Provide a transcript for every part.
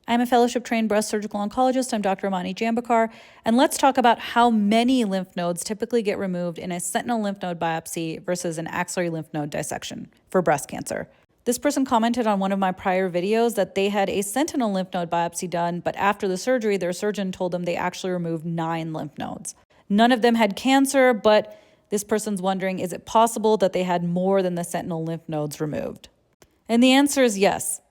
I'm a fellowship-trained breast surgical oncologist. I'm Dr. Amani Jambakar, and let's talk about how many lymph nodes typically get removed in a sentinel lymph node biopsy versus an axillary lymph node dissection for breast cancer. This person commented on one of my prior videos that they had a sentinel lymph node biopsy done, but after the surgery, their surgeon told them they actually removed 9 lymph nodes. None of them had cancer, but this person's wondering, is it possible that they had more than the sentinel lymph nodes removed? And the answer is yes.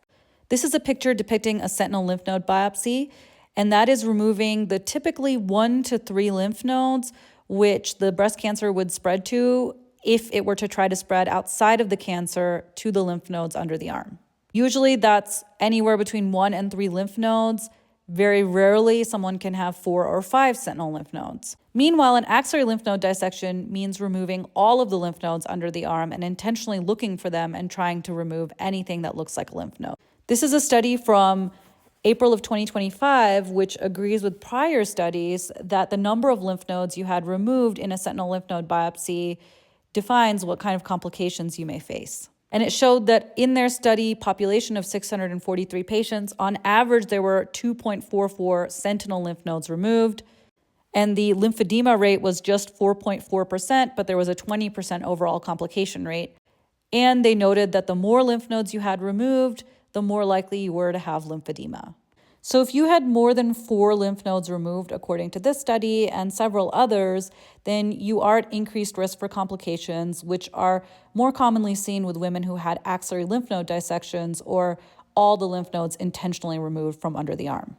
This is a picture depicting a sentinel lymph node biopsy, and that is removing the typically 1 to 3 lymph nodes, which the breast cancer would spread to if it were to try to spread outside of the cancer to the lymph nodes under the arm. Usually that's anywhere between 1 and 3 lymph nodes. Very rarely someone can have 4 or 5 sentinel lymph nodes. Meanwhile, an axillary lymph node dissection means removing all of the lymph nodes under the arm and intentionally looking for them and trying to remove anything that looks like a lymph node. This is a study from April of 2025, which agrees with prior studies that the number of lymph nodes you had removed in a sentinel lymph node biopsy defines what kind of complications you may face. And it showed that in their study population of 643 patients, on average, there were 2.44 sentinel lymph nodes removed, and the lymphedema rate was just 4.4%, but there was a 20% overall complication rate. And they noted that the more lymph nodes you had removed, the more likely you were to have lymphedema. So if you had more than 4 lymph nodes removed, according to this study and several others, then you are at increased risk for complications, which are more commonly seen with women who had axillary lymph node dissections or all the lymph nodes intentionally removed from under the arm.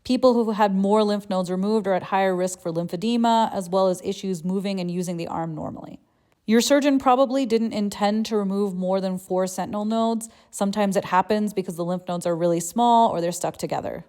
People who had more lymph nodes removed are at higher risk for lymphedema, as well as issues moving and using the arm normally. Your surgeon probably didn't intend to remove more than 4 sentinel nodes. Sometimes it happens because the lymph nodes are really small or they're stuck together.